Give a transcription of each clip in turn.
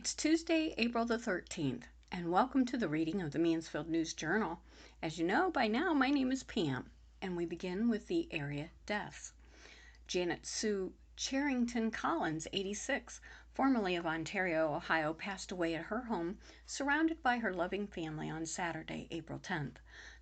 It's Tuesday, April the 13th, and welcome to the reading of the Mansfield News Journal. As you know by now, my name is Pam, and we begin with the area deaths. Janet Sue Charrington Collins, 86, formerly of Ontario, Ohio, passed away at her home, surrounded by her loving family on Saturday, April 10th.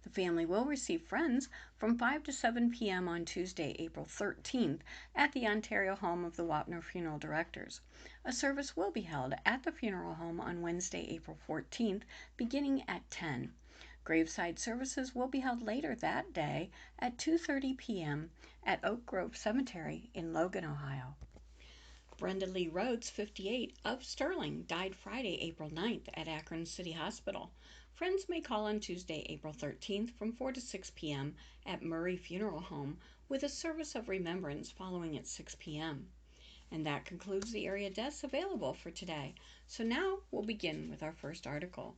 The family will receive friends from 5 to 7 p.m. on Tuesday, April 13th, at the Ontario home of the Wapner Funeral Directors. A service will be held at the funeral home on Wednesday, April 14th, beginning at 10. Graveside services will be held later that day at 2:30 p.m. at Oak Grove Cemetery in Logan, Ohio. Brenda Lee Rhodes, 58, of Sterling, died Friday, April 9th at Akron City Hospital. Friends may call on Tuesday, April 13th from 4 to 6 p.m. at Murray Funeral Home with a service of remembrance following at 6 p.m. And that concludes the area deaths available for today. So now we'll begin with our first article.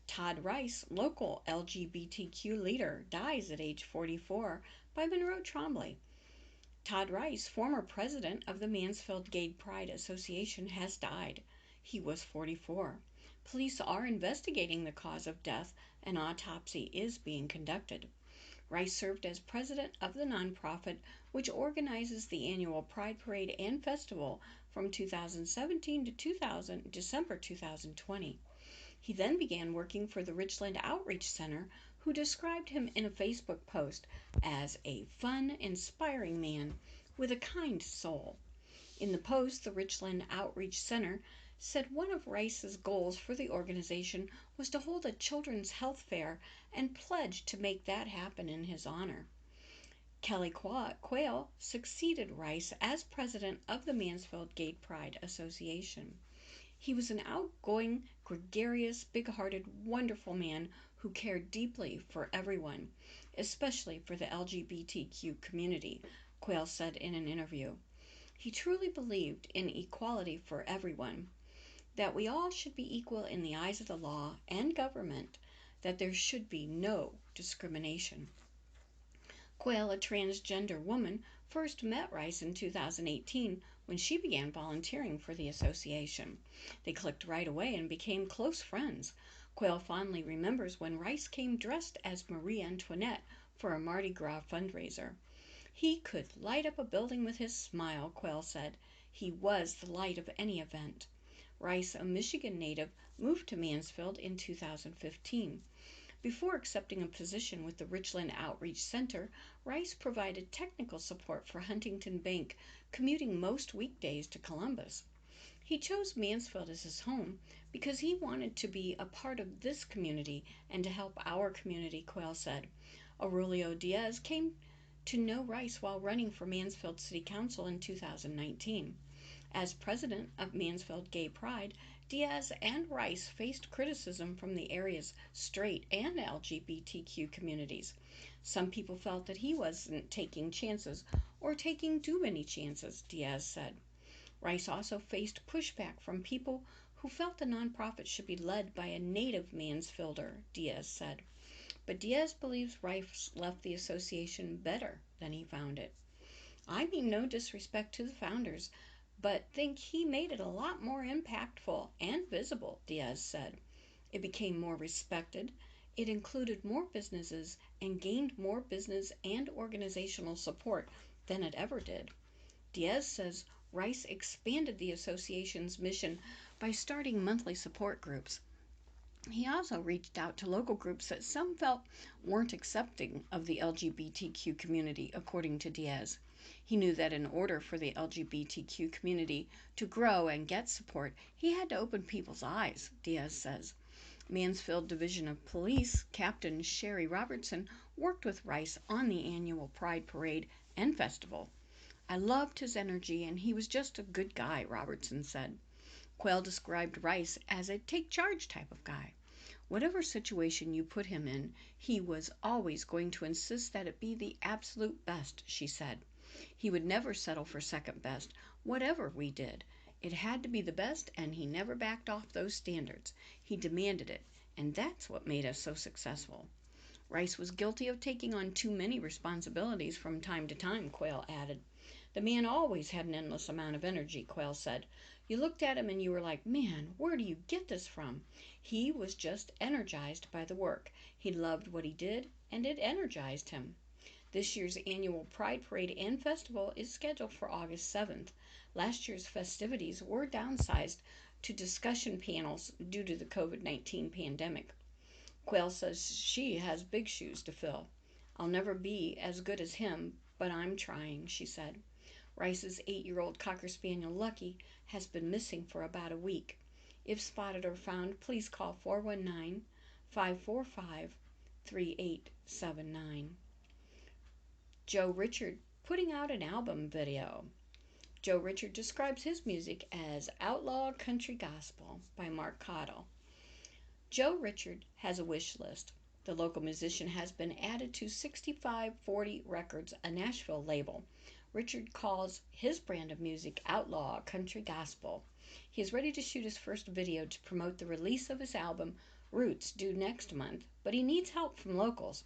Todd Rice, local LGBTQ leader, dies at age 44 by Monroe Trombley. Todd Rice, former president of the Mansfield Gay Pride Association, has died. He was 44. Police are investigating the cause of death. An autopsy is being conducted. Rice served as president of the nonprofit which organizes the annual Pride Parade and Festival from 2017 to December 2020. He then began working for the Richland Outreach Center, who described him in a Facebook post as a fun, inspiring man with a kind soul. In the post, the Richland Outreach Center said one of Rice's goals for the organization was to hold a children's health fair and pledged to make that happen in his honor. Kelly Quayle succeeded Rice as president of the Mansfield Gay Pride Association. He was an outgoing, gregarious, big-hearted, wonderful man who cared deeply for everyone, especially for the LGBTQ community, Quayle said in an interview. He truly believed in equality for everyone, that we all should be equal in the eyes of the law and government, that there should be no discrimination. Quayle, a transgender woman, first met Rice in 2018 when she began volunteering for the association. They clicked right away and became close friends. Quayle fondly remembers when Rice came dressed as Marie Antoinette for a Mardi Gras fundraiser. He could light up a building with his smile, Quayle said. He was the light of any event. Rice, a Michigan native, moved to Mansfield in 2015. Before accepting a position with the Richland Outreach Center, Rice provided technical support for Huntington Bank, commuting most weekdays to Columbus. He chose Mansfield as his home because he wanted to be a part of this community and to help our community, Quayle said. Aurelio Diaz came to know Rice while running for Mansfield City Council in 2019. As president of Mansfield Gay Pride, Diaz and Rice faced criticism from the area's straight and LGBTQ communities. Some people felt that he wasn't taking chances or taking too many chances, Diaz said. Rice also faced pushback from people who felt the nonprofit should be led by a native Mansfielder, Diaz said. But Diaz believes Rice left the association better than he found it. I mean no disrespect to the founders, but think he made it a lot more impactful and visible, Diaz said. It became more respected, it included more businesses, and gained more business and organizational support than it ever did. Diaz says Rice expanded the association's mission by starting monthly support groups. He also reached out to local groups that some felt weren't accepting of the LGBTQ community, according to Diaz. He knew that in order for the LGBTQ community to grow and get support, he had to open people's eyes, Diaz says. Mansfield Division of Police Captain Sherry Robertson worked with Rice on the annual Pride Parade and Festival. I loved his energy and he was just a good guy, Robertson said. Quayle described Rice as a take-charge type of guy. Whatever situation you put him in, he was always going to insist that it be the absolute best, she said. He would never settle for second best, whatever we did. It had to be the best, and he never backed off those standards. He demanded it, and that's what made us so successful. Rice was guilty of taking on too many responsibilities from time to time, Quayle added. The man always had an endless amount of energy, Quayle said. You looked at him and you were like, man, where do you get this from? He was just energized by the work. He loved what he did, and it energized him. This year's annual Pride Parade and Festival is scheduled for August 7th. Last year's festivities were downsized to discussion panels due to the COVID-19 pandemic. Quayle says she has big shoes to fill. I'll never be as good as him, but I'm trying, she said. Rice's 8-year-old Cocker Spaniel Lucky has been missing for about a week. If spotted or found, please call 419-545-3879. Joe Richard putting out an album video. Joe Richard describes his music as outlaw country gospel by Mark Cottle. Joe Richard has a wish list. The local musician has been added to 6540 Records, a Nashville label. Richard calls his brand of music outlaw country gospel. He is ready to shoot his first video to promote the release of his album Roots, due next month, but he needs help from locals.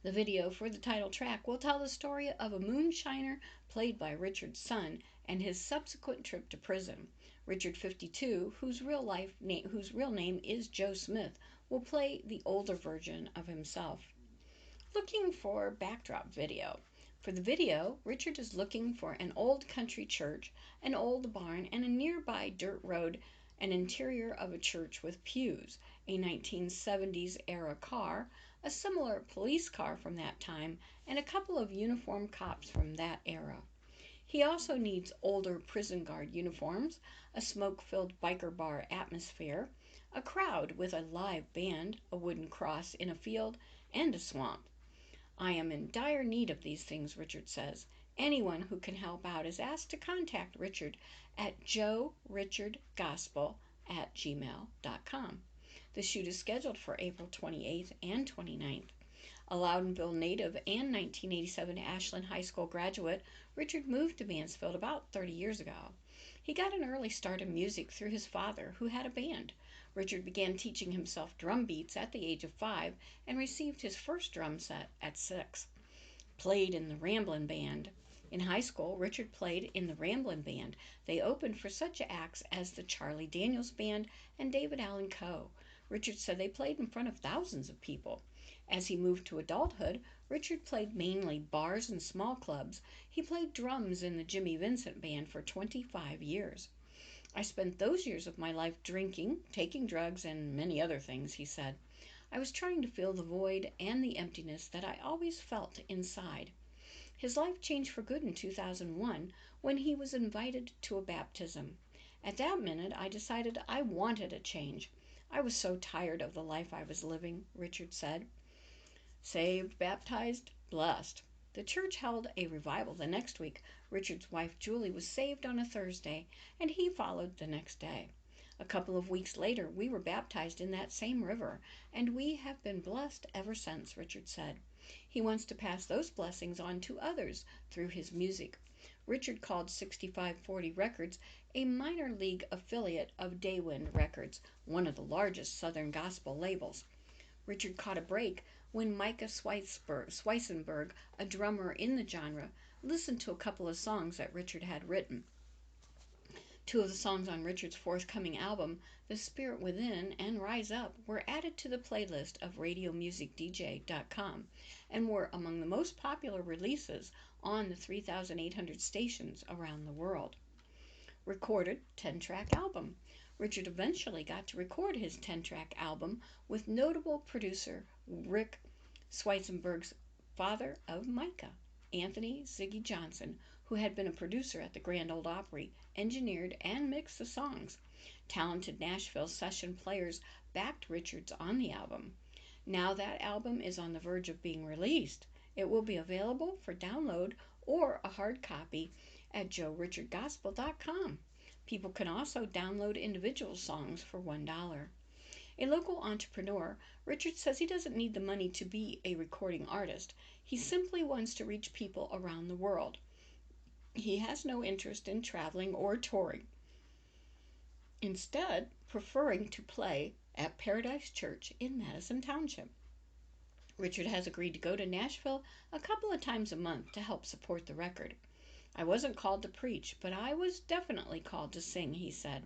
The video for the title track will tell the story of a moonshiner played by Richard's son and his subsequent trip to prison. Richard, 52, whose real name is Joe Smith, will play the older version of himself. Looking for backdrop video. For the video, Richard is looking for an old country church, an old barn, and a nearby dirt road, an interior of a church with pews, a 1970s era car, a similar police car from that time, and a couple of uniformed cops from that era. He also needs older prison guard uniforms, a smoke-filled biker bar atmosphere, a crowd with a live band, a wooden cross in a field, and a swamp. I am in dire need of these things, Richard says. Anyone who can help out is asked to contact Richard at joerichardgospel@gmail.com. The shoot is scheduled for April 28th and 29th. A Loudonville native and 1987 Ashland High School graduate, Richard moved to Mansfield about 30 years ago. He got an early start in music through his father, who had a band. Richard began teaching himself drum beats at the age of 5 and received his first drum set at 6. Played in the Ramblin' Band. In high school, Richard played in the Ramblin' Band. They opened for such acts as the Charlie Daniels Band and David Allan Coe. Richard said they played in front of thousands of people. As he moved to adulthood, Richard played mainly bars and small clubs. He played drums in the Jimmy Vincent Band for 25 years. I spent those years of my life drinking, taking drugs, and many other things, he said. I was trying to fill the void and the emptiness that I always felt inside. His life changed for good in 2001 when he was invited to a baptism. At that minute, I decided I wanted a change. I was so tired of the life I was living, Richard said. Saved, baptized, blessed. The church held a revival the next week. Richard's wife Julie was saved on a Thursday, and he followed the next day. A couple of weeks later, we were baptized in that same river, and we have been blessed ever since, Richard said. He wants to pass those blessings on to others through his music. Richard called 6540 Records a minor league affiliate of Daywind Records, one of the largest Southern gospel labels. Richard caught a break when Micah Sweissenberg, a drummer in the genre, listened to a couple of songs that Richard had written. 2 of the songs on Richard's forthcoming album, The Spirit Within and Rise Up, were added to the playlist of RadioMusicDJ.com and were among the most popular releases on the 3,800 stations around the world. Recorded 10-track album. Richard eventually got to record his 10-track album with notable producer Rick Sweissenberg's father of Micah, Anthony Ziggy Johnson, who had been a producer at the Grand Ole Opry, engineered and mixed the songs. Talented Nashville session players backed Richards on the album. Now that album is on the verge of being released. It will be available for download or a hard copy at joerichardgospel.com. People can also download individual songs for $1. A local entrepreneur, Richard says he doesn't need the money to be a recording artist. He simply wants to reach people around the world. He has no interest in traveling or touring, instead preferring to play at Paradise Church in Madison Township. Richard has agreed to go to Nashville a couple of times a month to help support the record. I wasn't called to preach, but I was definitely called to sing, he said.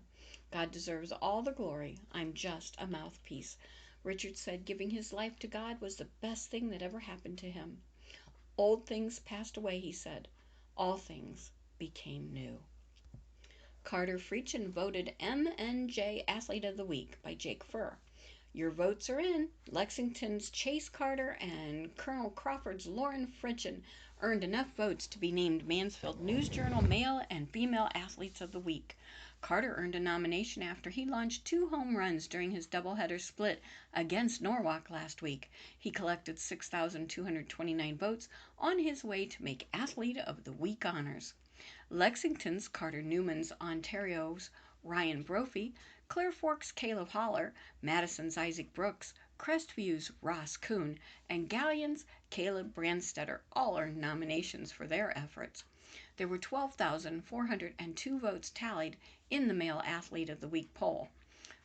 God deserves all the glory. I'm just a mouthpiece. Richard said giving his life to God was the best thing that ever happened to him. Old things passed away, he said. All things became new. Carter Freachin voted MNJ Athlete of the Week by Jake Furr. Your votes are in. Lexington's Chase Carter and Colonel Crawford's Lauren Freachin earned enough votes to be named Mansfield News Journal Male and Female Athletes of the Week. Carter earned a nomination after he launched 2 home runs during his doubleheader split against Norwalk last week. He collected 6,229 votes on his way to make Athlete of the Week honors. Lexington's Carter Newman's Ontario's Ryan Brophy, Clear Fork's Caleb Holler, Madison's Isaac Brooks, Crestviews Ross Kuhn, and Gallion's Caleb Brandstetter all earned nominations for their efforts. There were 12,402 votes tallied in the Male Athlete of the Week poll.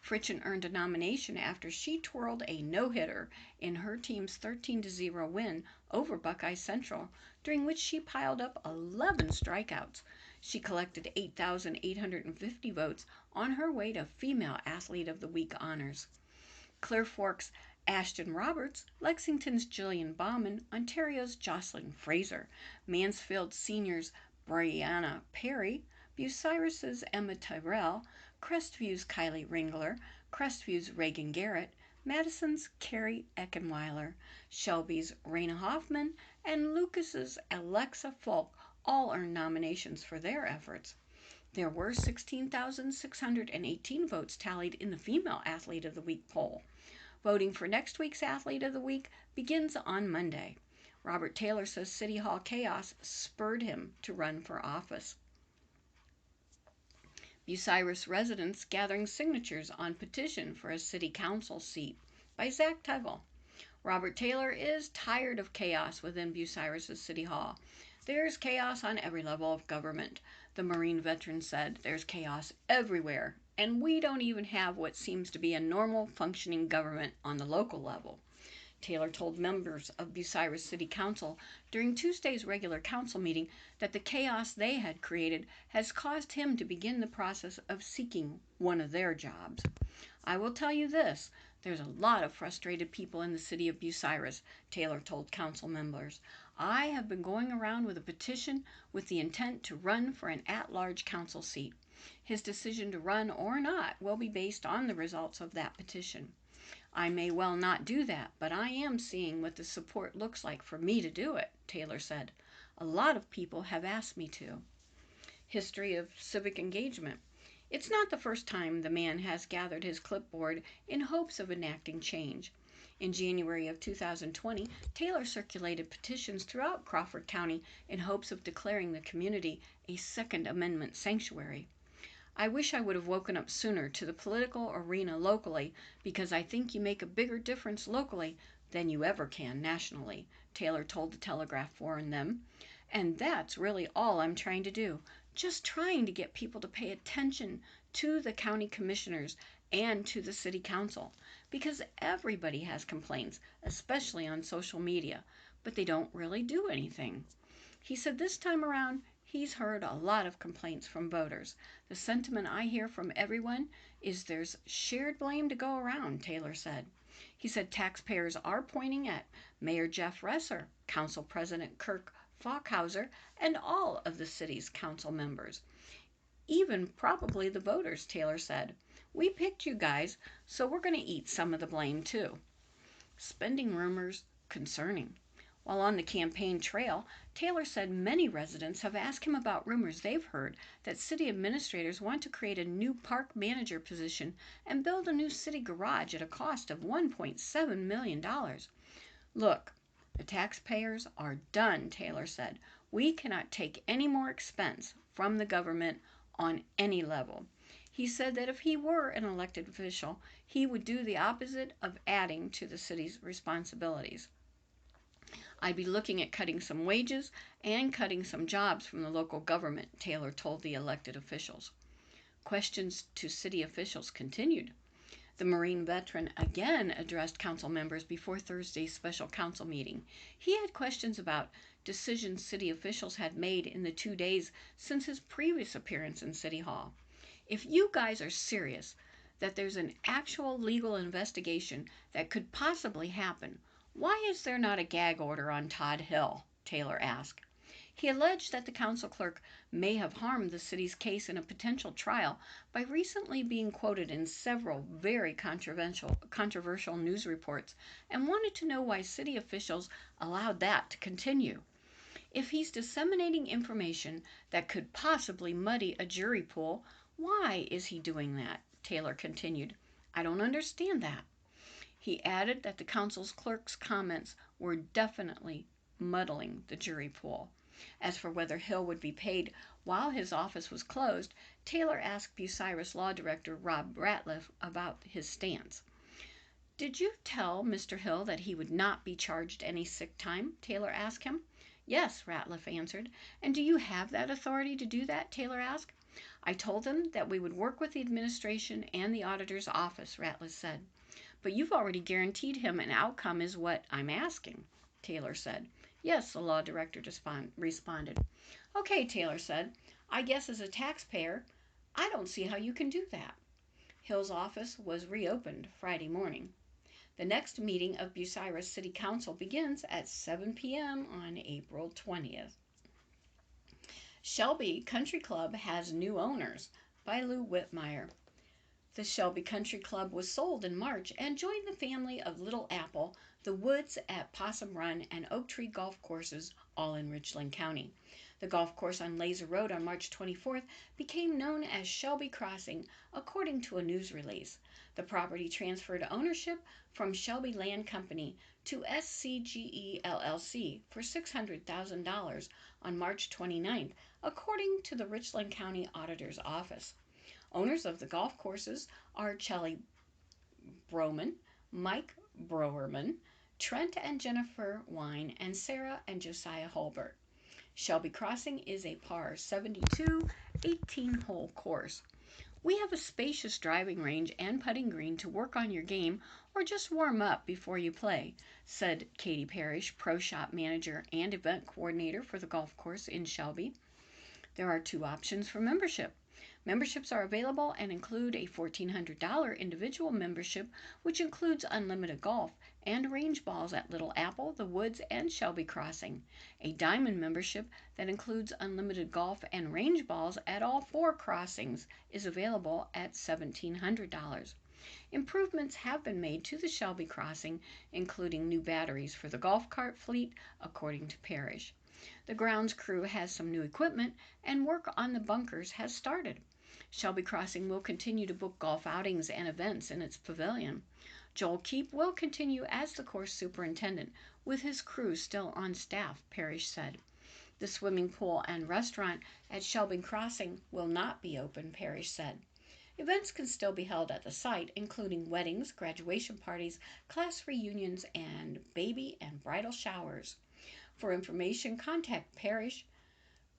Freachin earned a nomination after she twirled a no-hitter in her team's 13-0 win over Buckeye Central, during which she piled up 11 strikeouts. She collected 8,850 votes on her way to Female Athlete of the Week honors. Clear Fork's Ashton Roberts, Lexington's Jillian Bauman, Ontario's Jocelyn Fraser, Mansfield Senior's Brianna Perry, Bucyrus's Emma Tyrell, Crestview's Kylie Ringler, Crestview's Reagan Garrett, Madison's Carrie Eckenweiler, Shelby's Raina Hoffman, and Lucas's Alexa Folk all earned nominations for their efforts. There were 16,618 votes tallied in the Female Athlete of the Week poll. Voting for next week's Athlete of the Week begins on Monday. Robert Taylor says City Hall chaos spurred him to run for office. Bucyrus residents gathering signatures on petition for a city council seat by Zach Tuggle. Robert Taylor is tired of chaos within Bucyrus' City Hall. There's chaos on every level of government. The Marine veteran said there's chaos everywhere, and we don't even have what seems to be a normal functioning government on the local level. Taylor told members of Bucyrus City Council during Tuesday's regular council meeting that the chaos they had created has caused him to begin the process of seeking one of their jobs. I will tell you this, there's a lot of frustrated people in the city of Bucyrus, Taylor told council members. I have been going around with a petition with the intent to run for an at-large council seat. His decision to run or not will be based on the results of that petition. I may well not do that, but I am seeing what the support looks like for me to do it, Taylor said. A lot of people have asked me to. History of civic engagement. It's not the first time the man has gathered his clipboard in hopes of enacting change. In January of 2020, Taylor circulated petitions throughout Crawford County in hopes of declaring the community a Second Amendment sanctuary. I wish I would have woken up sooner to the political arena locally, because I think you make a bigger difference locally than you ever can nationally, Taylor told the Telegraph warned them. And that's really all I'm trying to do, just trying to get people to pay attention to the county commissioners and to the city council, because everybody has complaints, especially on social media, but they don't really do anything. He said this time around, he's heard a lot of complaints from voters. The sentiment I hear from everyone is there's shared blame to go around, Taylor said. He said taxpayers are pointing at Mayor Jeff Resser, Council President Kirk Falkhauser, and all of the city's council members. Even probably the voters, Taylor said. We picked you guys, so we're going to eat some of the blame too. Spending rumors concerning. While on the campaign trail, Taylor said many residents have asked him about rumors they've heard that city administrators want to create a new park manager position and build a new city garage at a cost of $1.7 million. Look, the taxpayers are done, Taylor said. We cannot take any more expense from the government on any level. He said that if he were an elected official, he would do the opposite of adding to the city's responsibilities. I'd be looking at cutting some wages and cutting some jobs from the local government, Taylor told the elected officials. Questions to city officials continued. The Marine veteran again addressed council members before Thursday's special council meeting. He had questions about decisions city officials had made in the 2 days since his previous appearance in City Hall. If you guys are serious that there's an actual legal investigation that could possibly happen, why is there not a gag order on Todd Hill? Taylor asked. He alleged that the council clerk may have harmed the city's case in a potential trial by recently being quoted in several very controversial news reports and wanted to know why city officials allowed that to continue. If he's disseminating information that could possibly muddy a jury pool, why is he doing that? Taylor continued. I don't understand that. He added that the council's clerk's comments were definitely muddling the jury pool. As for whether Hill would be paid while his office was closed, Taylor asked Bucyrus Law Director Rob Ratliff about his stance. Did you tell Mr. Hill that he would not be charged any sick time? Taylor asked him. Yes, Ratliff answered. And do you have that authority to do that? Taylor asked. I told them that we would work with the administration and the auditor's office, Ratliff said. But you've already guaranteed him an outcome is what I'm asking, Taylor said. Yes, the law director responded. Okay, Taylor said. I guess as a taxpayer, I don't see how you can do that. Hill's office was reopened Friday morning. The next meeting of Bucyrus City Council begins at 7 p.m. on April 20th. Shelby Country Club has new owners by Lou Whitmire. The Shelby Country Club was sold in March and joined the family of Little Apple, the Woods at Possum Run, and Oak Tree golf courses, all in Richland County. The golf course on Laser Road on March 24th became known as Shelby Crossing, according to a news release. The property transferred ownership from Shelby Land Company to SCGE LLC for $600,000 on March 29th, according to the Richland County Auditor's Office. Owners of the golf courses are Chelly Broman, Mike Browerman, Trent and Jennifer Wine, and Sarah and Josiah Holbert. Shelby Crossing is a par 72 18-hole course. We have a spacious driving range and putting green to work on your game or just warm up before you play, said Katie Parrish, Pro Shop Manager and Event Coordinator for the golf course in Shelby. There are 2 options for membership. Memberships are available and include a $1,400 individual membership, which includes unlimited golf and range balls at Little Apple, The Woods, and Shelby Crossing. A diamond membership that includes unlimited golf and range balls at all 4 crossings is available at $1,700. Improvements have been made to the Shelby Crossing, including new batteries for the golf cart fleet, according to Parrish. The grounds crew has some new equipment, and work on the bunkers has started. Shelby Crossing will continue to book golf outings and events in its pavilion. Joel Keep will continue as the course superintendent, with his crew still on staff, Parrish said. The swimming pool and restaurant at Shelby Crossing will not be open, Parrish said. Events can still be held at the site, including weddings, graduation parties, class reunions, and baby and bridal showers. For information, contact Parrish.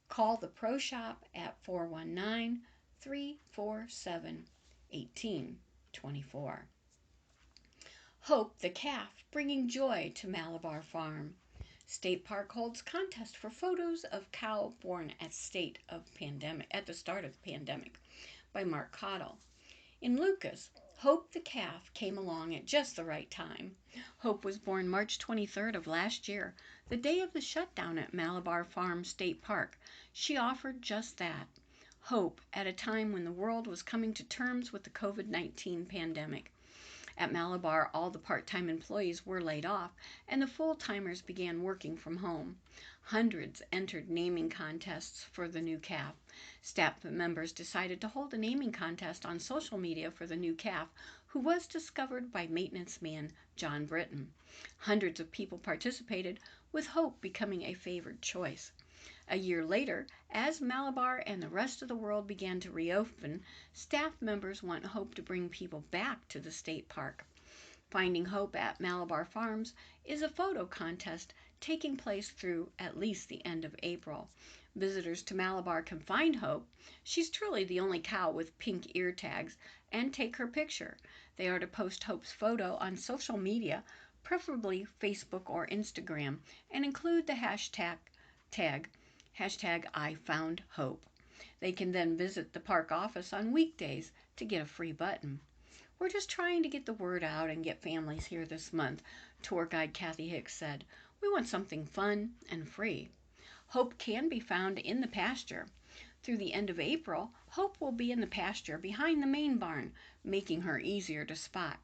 Call the Pro Shop at 419-347-1824. Hope the Calf, bringing joy to Malabar Farm. State Park holds contest for photos of cow born at the start of the pandemic, by Mark Cottle. In Lucas, Hope the Calf came along at just the right time. Hope was born March 23rd of last year, the day of the shutdown at Malabar Farm State Park. She offered just that. Hope at a time when the world was coming to terms with the COVID-19 pandemic. At Malabar, all the part-time employees were laid off, and the full-timers began working from home. Hundreds entered naming contests for the new calf. Staff members decided to hold a naming contest on social media for the new calf, who was discovered by maintenance man John Britton. Hundreds of people participated, with Hope becoming a favored choice. A year later, as Malabar and the rest of the world began to reopen, staff members want Hope to bring people back to the state park. Finding Hope at Malabar Farms is a photo contest taking place through at least the end of April. Visitors to Malabar can find Hope. She's truly the only cow with pink ear tags, and take her picture. They are to post Hope's photo on social media, preferably Facebook or Instagram, and include the hashtag I found hope. They can then visit the park office on weekdays to get a free button. We're just trying to get the word out and get families here this month, tour guide Kathy Hicks said. We want something fun and free. Hope can be found in the pasture. Through the end of April, Hope will be in the pasture behind the main barn, making her easier to spot.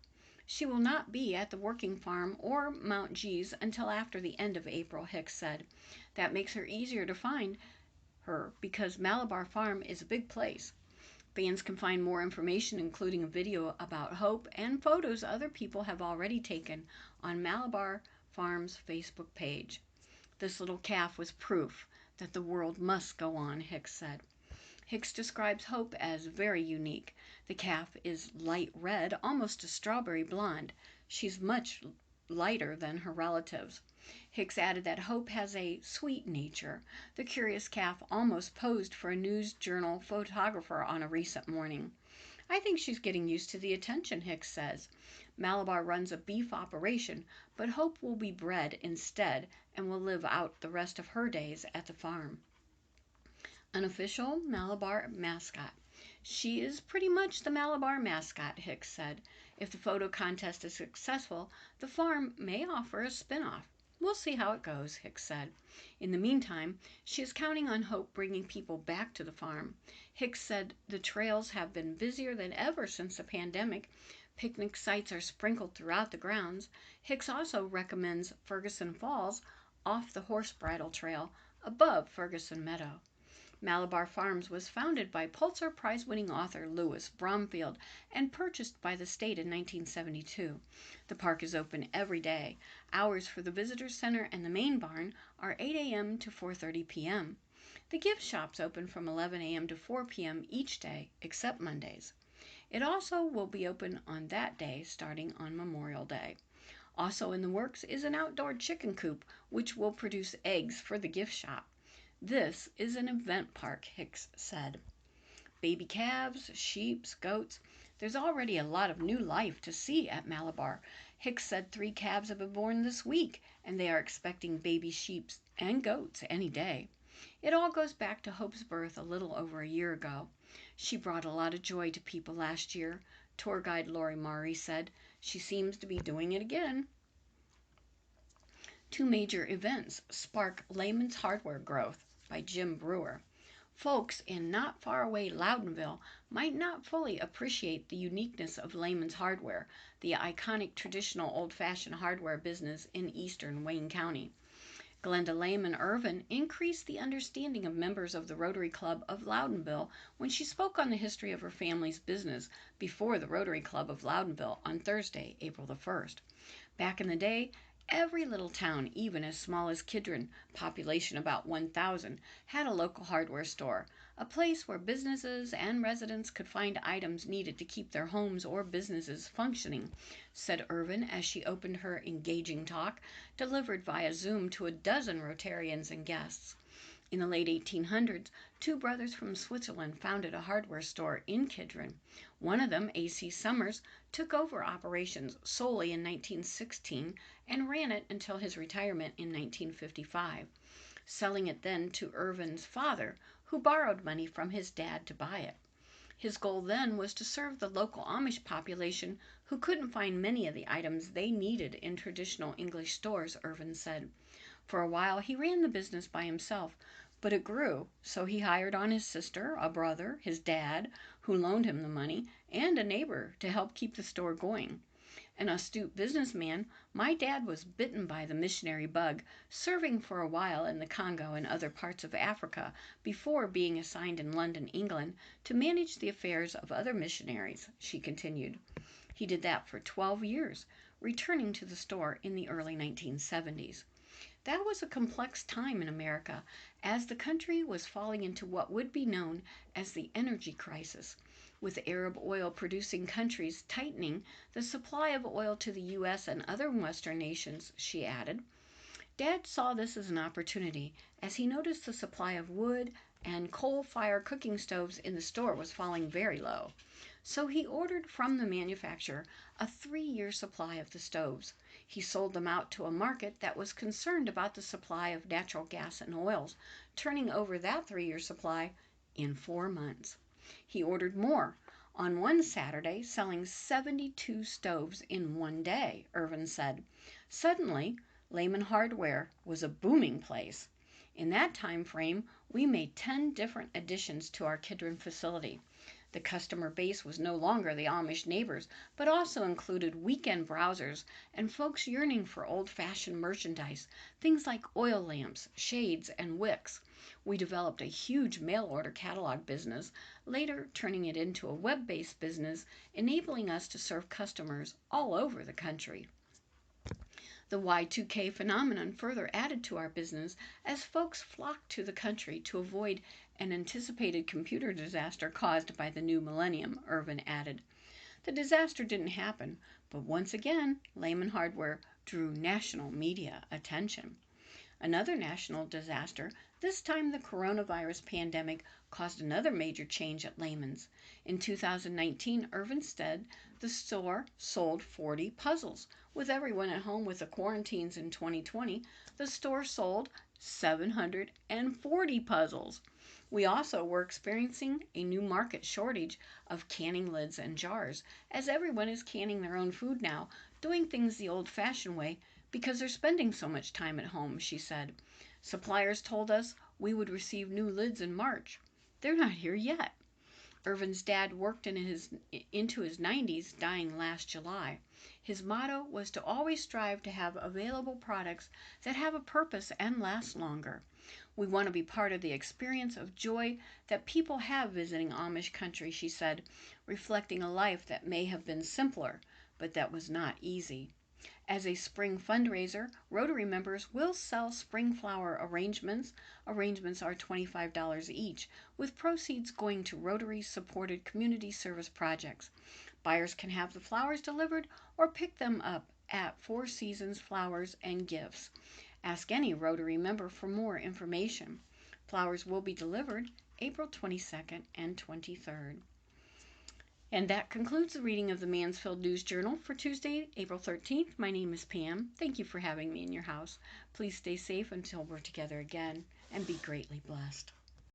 She will not be at the working farm or Mount G's until after the end of April, Hicks said. That makes her easier to find her because Malabar Farm is a big place. Fans can find more information, including a video about Hope and photos other people have already taken on Malabar Farm's Facebook page. This little calf was proof that the world must go on, Hicks said. Hicks describes Hope as very unique. The calf is light red, almost a strawberry blonde. She's much lighter than her relatives. Hicks added that Hope has a sweet nature. The curious calf almost posed for a news journal photographer on a recent morning. I think she's getting used to the attention, Hicks says. Malabar runs a beef operation, but Hope will be bred instead and will live out the rest of her days at the farm. Unofficial Malabar mascot. She is pretty much the Malabar mascot, Hicks said. If the photo contest is successful, the farm may offer a spin-off. We'll see how it goes, Hicks said. In the meantime, she is counting on Hope bringing people back to the farm. Hicks said the trails have been busier than ever since the pandemic. Picnic sites are sprinkled throughout the grounds. Hicks also recommends Ferguson Falls off the Horse Bridle Trail above Ferguson Meadow. Malabar Farms was founded by Pulitzer Prize-winning author Louis Bromfield and purchased by the state in 1972. The park is open every day. Hours for the visitor center and the main barn are 8 a.m. to 4:30 p.m. The gift shops open from 11 a.m. to 4 p.m. each day, except Mondays. It also will be open on that day, starting on Memorial Day. Also in the works is an outdoor chicken coop, which will produce eggs for the gift shop. This is an event park, Hicks said. Baby calves, sheep, goats. There's already a lot of new life to see at Malabar. Hicks said 3 calves have been born this week, and they are expecting baby sheep and goats any day. It all goes back to Hope's birth a little over a year ago. She brought a lot of joy to people last year, tour guide Lori Murray said. She seems to be doing it again. 2 major events spark Lehman's Hardware growth by Jim Brewer. Folks in not far away Loudonville might not fully appreciate the uniqueness of Lehman's Hardware, the iconic traditional old-fashioned hardware business in eastern Wayne County. Glenda Lehman Irvin increased the understanding of members of the Rotary Club of Loudonville when she spoke on the history of her family's business before the Rotary Club of Loudonville on Thursday, April the 1st. Back in the day, every little town, even as small as Kidron, population about 1,000, had a local hardware store, a place where businesses and residents could find items needed to keep their homes or businesses functioning, said Irvin as she opened her engaging talk, delivered via Zoom to a dozen Rotarians and guests. In the late 1800s, 2 brothers from Switzerland founded a hardware store in Kidron. One of them, A.C. Summers, took over operations solely in 1916 and ran it until his retirement in 1955, selling it then to Irvin's father, who borrowed money from his dad to buy it. His goal then was to serve the local Amish population who couldn't find many of the items they needed in traditional English stores, Irvin said. For a while he ran the business by himself, but it grew, so he hired on his sister, a brother, his dad, who loaned him the money, and a neighbor to help keep the store going. An astute businessman, my dad was bitten by the missionary bug, serving for a while in the Congo and other parts of Africa before being assigned in London, England, to manage the affairs of other missionaries, she continued. He did that for 12 years, returning to the store in the early 1970s. That was a complex time in America, as the country was falling into what would be known as the energy crisis, with Arab oil-producing countries tightening the supply of oil to the U.S. and other Western nations, she added. Dad saw this as an opportunity, as he noticed the supply of wood and coal-fired cooking stoves in the store was falling very low. So he ordered from the manufacturer a 3-year supply of the stoves. He sold them out to a market that was concerned about the supply of natural gas and oils, turning over that 3-year supply in 4 months. He ordered more. On one Saturday, selling 72 stoves in one day, Irvin said. Suddenly, Lehman Hardware was a booming place. In that time frame, we made 10 different additions to our Kidron facility. The customer base was no longer the Amish neighbors, but also included weekend browsers and folks yearning for old-fashioned merchandise, things like oil lamps, shades, and wicks. We developed a huge mail-order catalog business, later turning it into a web-based business, enabling us to serve customers all over the country. The Y2K phenomenon further added to our business as folks flocked to the country to avoid an anticipated computer disaster caused by the new millennium, Irvin added. The disaster didn't happen, but once again, Lehman Hardware drew national media attention. Another national disaster, this time the coronavirus pandemic, caused another major change at Lehman's. In 2019, Irvin said the store sold 40 puzzles. With everyone at home with the quarantines in 2020, the store sold 740 puzzles. We also were experiencing a new market shortage of canning lids and jars, as everyone is canning their own food now, doing things the old-fashioned way, because they're spending so much time at home, she said. Suppliers told us we would receive new lids in March. They're not here yet. Irvin's dad worked into his 90s, dying last July. His motto was to always strive to have available products that have a purpose and last longer. We want to be part of the experience of joy that people have visiting Amish country, she said, reflecting a life that may have been simpler, but that was not easy. As a spring fundraiser, Rotary members will sell spring flower arrangements. Arrangements are $25 each, with proceeds going to Rotary-supported community service projects. Buyers can have the flowers delivered or pick them up at Four Seasons Flowers and Gifts. Ask any Rotary member for more information. Flowers will be delivered April 22nd and 23rd. And that concludes the reading of the Mansfield News Journal for Tuesday, April 13th. My name is Pam. Thank you for having me in your house. Please stay safe until we're together again, and be greatly blessed.